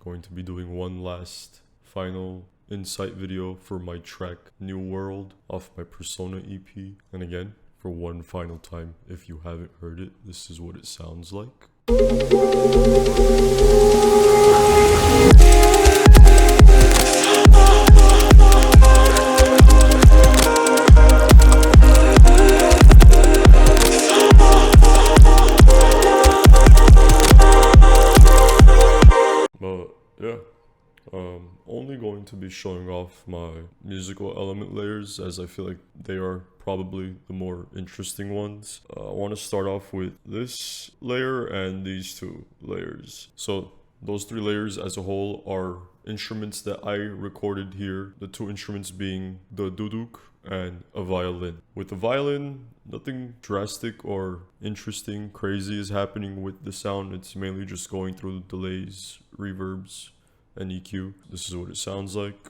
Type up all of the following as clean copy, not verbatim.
going to be doing one last final insight video for my track New World off my Persona EP. And again, for one final time, if you haven't heard it, this is what it sounds like. Only going to be showing off my musical element layers, as I feel like they are probably the more interesting ones. I want to start off with this layer and these two layers. So those three layers as a whole are instruments that I recorded here, the two instruments being the duduk and a violin. With the violin, nothing drastic or interesting, crazy is happening with the sound. It's mainly just going through the delays, reverbs, and EQ. This is what it sounds like.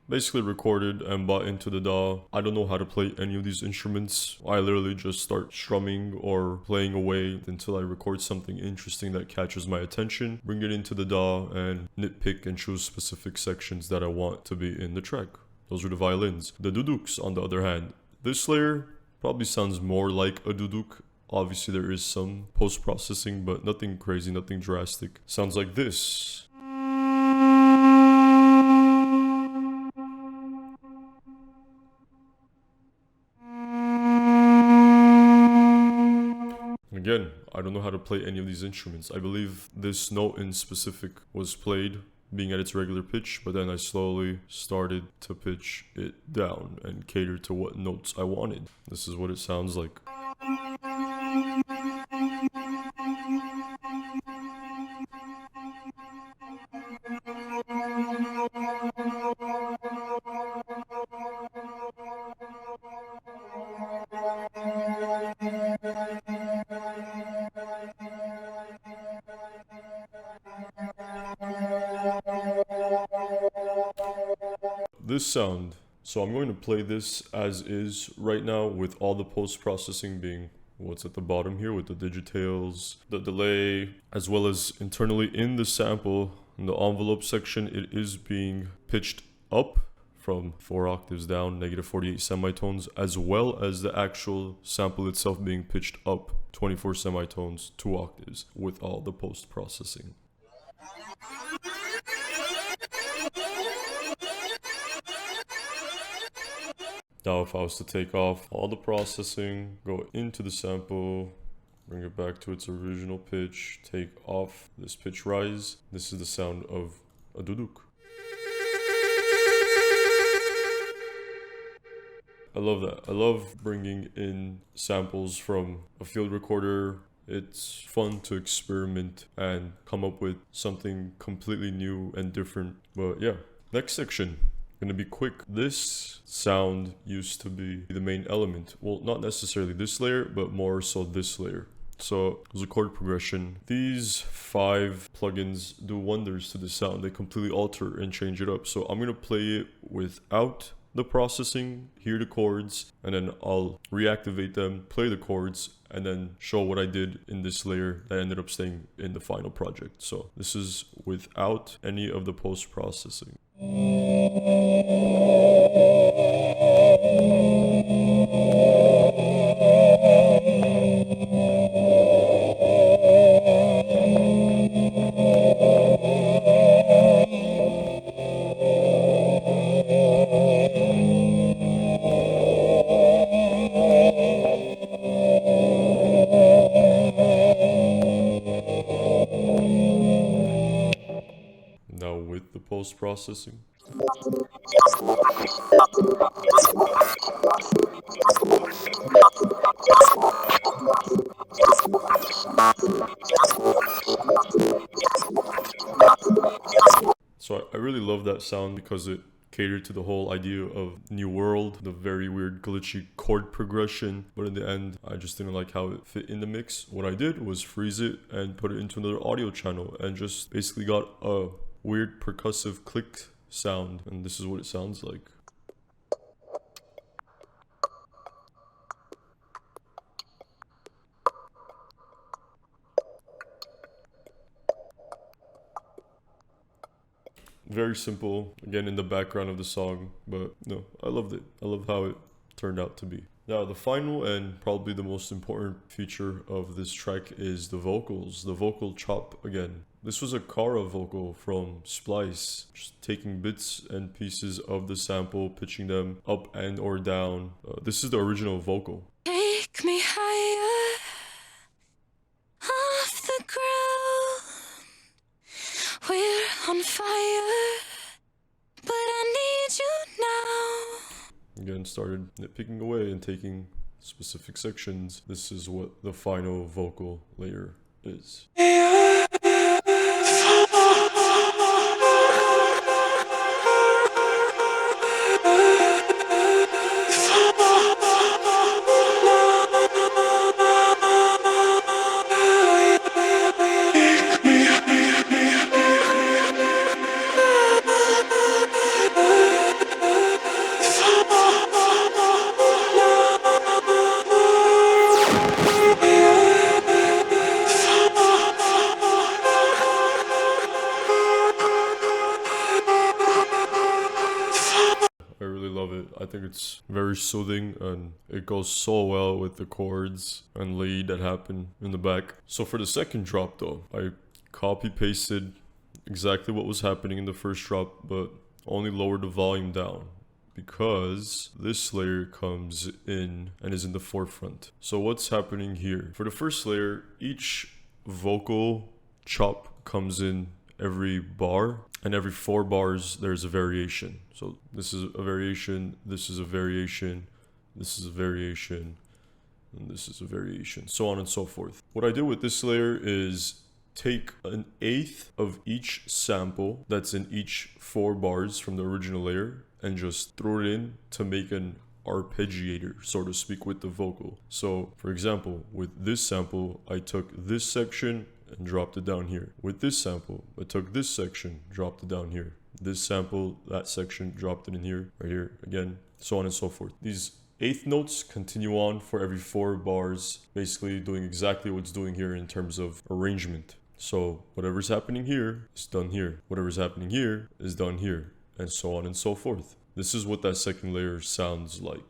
Basically recorded and bought into the DAW. I don't know how to play any of these instruments. I literally just start strumming or playing away until I record something interesting that catches my attention, bring it into the DAW, and nitpick and choose specific sections that I want to be in the track. Those are the violins. The duduks, on the other hand, this layer probably sounds more like a duduk. Obviously there is some post-processing, but nothing crazy, nothing drastic. Sounds like this. Again, I don't know how to play any of these instruments. I believe this note in specific was played being at its regular pitch, but then I slowly started to pitch it down and cater to what notes I wanted. This is what it sounds like. This sound, so I'm going to play this as is right now with all the post-processing being what's at the bottom here with the digitails, the delay, as well as internally in the sample, in the envelope section, it is being pitched up from 4 octaves down, -48 semitones, as well as the actual sample itself being pitched up 24 semitones, 2 octaves with all the post-processing. Now if I was to take off all the processing, go into the sample, bring it back to its original pitch, take off this pitch rise, this is the sound of a duduk. I love that. I love bringing in samples from a field recorder. It's fun to experiment and come up with something completely new and different. But yeah, next section. Gonna be quick. This sound used to be the main element. Well, not necessarily this layer, but more so this layer. So there's a chord progression. These 5 plugins do wonders to the sound. They completely alter and change it up. So I'm gonna play it without the processing, hear the chords, and then I'll reactivate them, play the chords, and then show what I did in this layer that ended up staying in the final project. So this is without any of the post-processing. Now with the post-processing. So I really love that sound because it cater to the whole idea of New World, the very weird glitchy chord progression, but in the end I just didn't like how it fit in the mix. What I did was freeze it and put it into another audio channel and just basically got a weird percussive click sound, and this is what it sounds like. Very simple, again in the background of the song, but no, I loved it. I love how it turned out to be. Now, the final and probably the most important feature of this track is the vocals, the vocal chop again. This was a Kara vocal from Splice, just taking bits and pieces of the sample, pitching them up and or down. This is the original vocal. Take me higher off the ground. We're on fire, but I need you now. Again, started nitpicking away and taking specific sections. This is what the final vocal layer is. I really love it. I think it's very soothing and it goes so well with the chords and lead that happen in the back. So for the second drop though, I copy pasted exactly what was happening in the first drop, but only lowered the volume down because this layer comes in and is in the forefront. So what's happening here? For the first layer, each vocal chop comes in every bar, and every 4 bars there's a variation. So this is a variation, this is a variation, this is a variation, and this is a variation, so on and so forth. What I do with this layer is take 1/8 of each sample that's in each 4 bars from the original layer and just throw it in to make an arpeggiator, so to speak, with the vocal. So for example, with this sample, I took this section and dropped it down here. With this sample, I took this section, dropped it down here. This sample, that section, dropped it in here, right here, again, so on and so forth. These 1/8 notes continue on for every 4 bars, basically doing exactly what's doing here in terms of arrangement. So whatever's happening here is done here. Whatever's happening here is done here, and so on and so forth. This is what that second layer sounds like.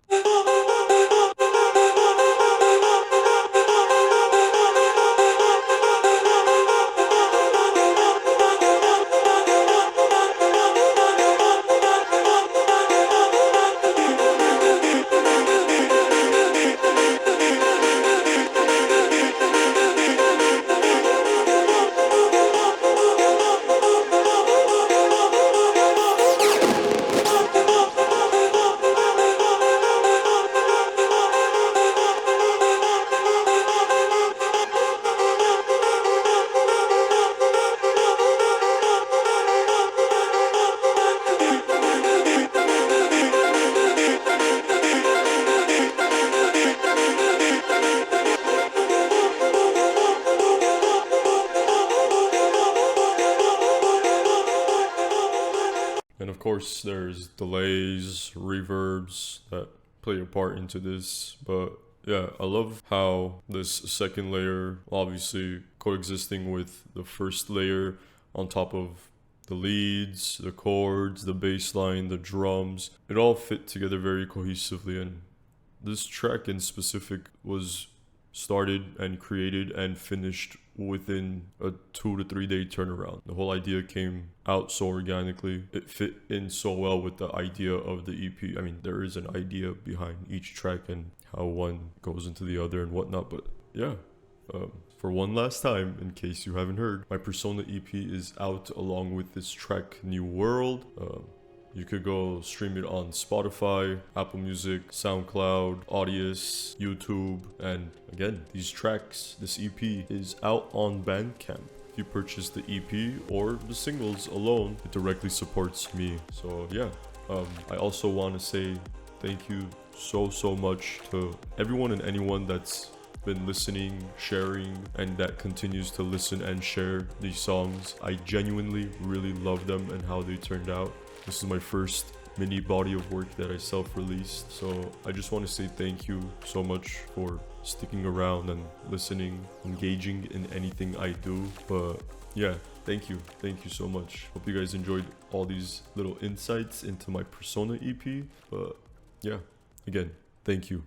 And of course, there's delays, reverbs that play a part into this. But yeah, I love how this second layer, obviously coexisting with the first layer on top of the leads, the chords, the bass line, the drums, it all fit together very cohesively. And this track in specific was started and created and finished within a 2 to 3 day turnaround. The whole idea came out so organically. It fit in so well with the idea of the EP. I mean, there is an idea behind each track and how one goes into the other and whatnot. But yeah, for one last time, in case you haven't heard, my Persona EP is out along with this track, New World. You could go stream it on Spotify, Apple Music, SoundCloud, Audius, YouTube, and again, these tracks, this EP is out on Bandcamp. If you purchase the EP or the singles alone, it directly supports me. So yeah, I also want to say thank you so much to everyone and anyone that's been listening, sharing, and that continues to listen and share these songs. I genuinely really love them and how they turned out. This is my first mini body of work that I self-released, so I just want to say thank you so much for sticking around and listening, engaging in anything I do. But yeah, thank you so much. Hope you guys enjoyed all these little insights into my Persona EP. But yeah, again, thank you.